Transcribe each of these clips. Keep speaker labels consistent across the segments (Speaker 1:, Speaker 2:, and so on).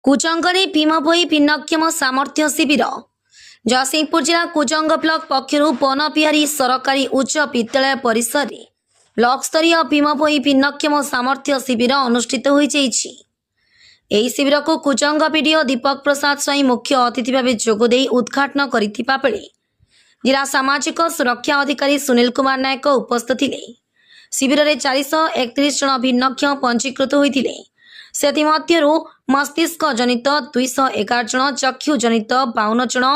Speaker 1: କୁଜଙ୍ଗରେ ଭୀମ ଭୋଇ ଭିନ୍ନକ୍ଷମ ସାମର୍ଥ୍ୟ ଶିବିର। ଜଗତସିଂହପୁର ଜିଲ୍ଲା କୁଜଙ୍ଗ ବ୍ଲକ ପକ୍ଷରୁ ବନବିହାରୀ ସରକାରୀ ଉଚ୍ଚ ବିଦ୍ୟାଳୟ ପରିସରରେ ବ୍ଲକ ସ୍ତରୀୟ ଭୀମ ଭୋଇ ଭିନ୍ନକ୍ଷମ ସାମର୍ଥ୍ୟ ଶିବିର ଅନୁଷ୍ଠିତ ହୋଇଯାଇଛି। ଏହି ଶିବିରକୁ କୁଜଙ୍ଗ ବିଡିଓ ଦୀପକ ପ୍ରସାଦ ସ୍ୱାଇଁ ମୁଖ୍ୟ ଅତିଥି ଭାବେ ଯୋଗଦେଇ ଉଦ୍ଘାଟନ କରିଥିବା ବେଳେ ଜିଲ୍ଲା ସାମାଜିକ ସୁରକ୍ଷା ଅଧିକାରୀ ସୁନିଲ କୁମାର ନାୟକ ଉପସ୍ଥିତ ଥିଲେ। ଶିବିରରେ 431 ଜଣ ଭିନ୍ନକ୍ଷମ ପଞ୍ଜୀକୃତ ହୋଇଥିଲେ। ସେଥିମଧ୍ୟରୁ ମସ୍ତିଷ୍କ ଜନିତ 211 ଜଣ, ଚକ୍ଷୁ ଜନିତ 52 ଜଣ,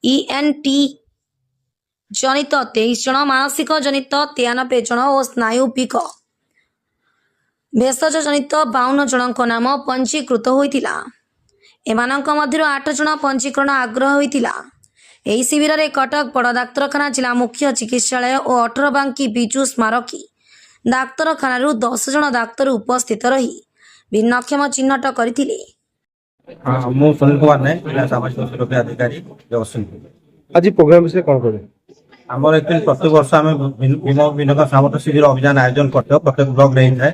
Speaker 1: ENT ଜନିତ 23 ଜଣ, ମାନସିକ ଜନିତ 93 ଜଣ ଓ ସ୍ନାୟୁବିକ ଭେଷଜ ଜନିତ 52 ଜଣଙ୍କ ନାମ ପଞ୍ଜୀକୃତ ହୋଇଥିଲା। ଏମାନଙ୍କ ମଧ୍ୟରୁ 8 ଜଣ ପଞ୍ଜୀକରଣ ଆଗ୍ରହ ହୋଇଥିଲା। ଏହି ଶିବିରରେ କଟକ ବଡ଼ ଡାକ୍ତରଖାନା, ଜିଲ୍ଲା ମୁଖ୍ୟ ଚିକିତ୍ସାଳୟ ଓ 18 ବାଙ୍କି ବିଜୁ ସ୍ମାରକୀ ଡାକ୍ତରଖାନାରୁ 10 ଜଣ ଡାକ୍ତର ଉପସ୍ଥିତ ରହି ଭିନ୍ନକ୍ଷମ ଚିହ୍ନଟ କରିଥିଲେ।
Speaker 2: ମୁଁ ସୁନିଲ କୁମାର ନାୟକ, ଜିଲ୍ଲା ସାମାଜିକ ସୁରକ୍ଷା ଅଧିକାରୀ, ଜଗତସିଂହପୁର।
Speaker 3: আজি प्रोग्राम विषय कौन करे
Speaker 2: ଆମର एक्चुअली प्रत्येक वर्ष आम भीम विनोद सामर्थ्य शिविर अभियान आयोजन करते प्रत्येक ब्लॉक रे होता है।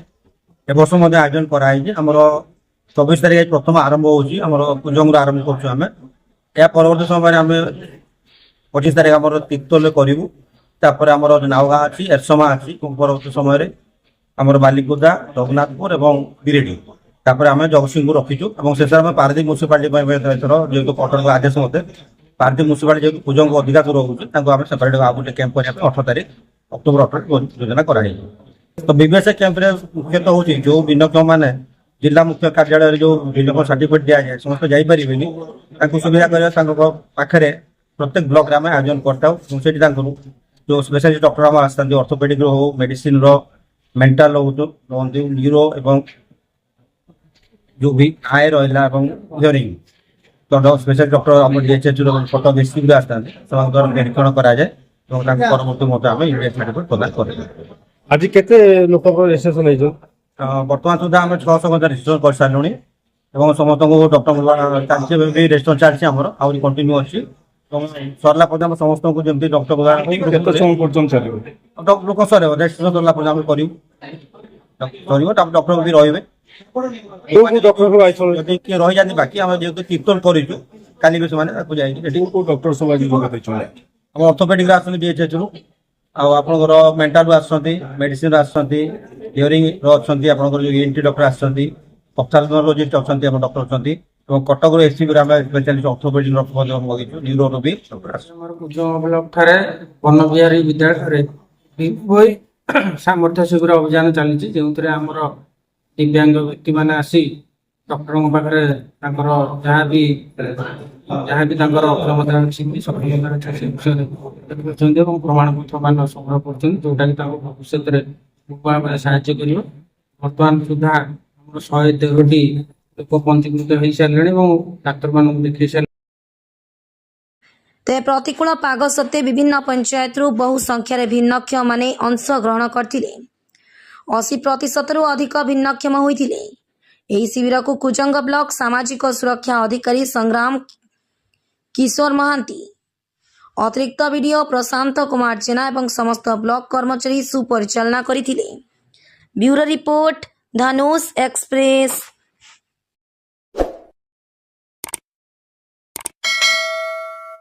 Speaker 2: ए वर्ष मध्य आयोजन कराई। आमर 24 तारीख प्रथम आरंभ होची। आमर कुजंग आरंभ करछु। आमे या परवर्ती समय आमे 25 तारीख आमर तिक्तोले करिवु। तापर आमर नावगा अछि, एरसमा अछि। परवर्ती समय रे आमर बालिकुदा, रघुनाथपुर एवं बिरेडी। तापर आमे जगतसिंहपुर रखिछु एवं शेषर आमे पारदीप म्युनिसिपालिटी जेहेतु कटक आदेश मते पारदीप म्युनिसिपालिटी जेहेतु कुजंग अधिका दूर होउछि तांको आमे सेपरेट आउट कैंप करिया 18 तारीख अक्टोबर 18 योजना कराई। तो बीबीएस कैंप रे मुख्यतः होछि जो भिन्नक्षम माने जिला मुख्य कार्यालय रे जो भिन्नक्षम सर्टिफिकेट दिया जाय समस्त जाई परिबेनी तांको सुविधा करिया तांको पाखरे प्रत्येक ब्लॉक रे आमे आयोजन करताउ। सेठी तांको जो स्पेशलिस्ट डॉक्टर आम आसतांती ऑर्थोपेडिक रो हो, मेडिसिन रो, मेंटल हो, न्यूरो एवं जो भी आय रहा हियरिंग तो स्पेशल डॉक्टर आम डीएचएच फोटो डिस्ट्रिक्ट आसता निरीक्षण कराए परवर्ती मत आम इंडिया मेडिकल प्रदान कर।
Speaker 3: आज केते लोक रेजिस्ट्रेशन है
Speaker 2: बर्तमान सुधा आम 600 रेजिस्ट्रेशन कर सारूँ और समस्त डॉक्टर चलती रेजिस्ट्रेशन चलती आम आहरी कंटिन्यू अच्छी सरला पर्यटन समस्त को जमी डॉक्टर लोक सर रेजिस्ट्रेशन सरला पर्यटन सर डॉक्टर भी रही किए रही जाती बाकी आम जेहतु कीर्तन करूँ काली भी
Speaker 3: डॉक्टर सब
Speaker 2: आम ऑर्थोपेडिक आसती डीएचएच रु आपंकर मेंटाल आसती मेडिसिन आसती हियरिंग अच्छा आपंकर जो ENT डॉक्टर आसती ऑप्थाल्मोलॉजिस्ट अच्छा डॉक्टर अच्छा कटक एससीबी स्पेशलिस्ट ऑर्थोपेडिक मगेचु न्यूरो भी
Speaker 4: ब्लॉक ठारे बनबिहारी विद्यालय सामर्थ्य शिविर अभियान चली जो आमर दिव्यांग व्यक्ति मैंने आसी डॉक्टर पाखे जहाँ भी अक्षमता अच्छी सफलता अच्छी विषय प्रमाण पत्र मान संग्रह कर जोटा कि भविष्य में साहाय्य कर। बर्तमान सुधा 113टी लोक पंजीकृत हो सारे डाक्तर मान देखी सारे।
Speaker 1: तेज प्रतिकूल पाग सत्वे विभिन्न पंचायत बहु संख्यार भिन्नक्षम माने अंश ग्रहण करथिले। 80% अधिक भिन्नक्षम होइथिले। एही शिविर को कुजंग ब्लॉक सामाजिक सुरक्षा अधिकारी संग्राम किशोर महांती, अतिरिक्त वीडियो प्रशांत कुमार जेना एवं समस्त ब्लॉक कर्मचारी सुपरिचालना करथिले। ब्यूरो रिपोर्ट, धनुष एक्सप्रेस।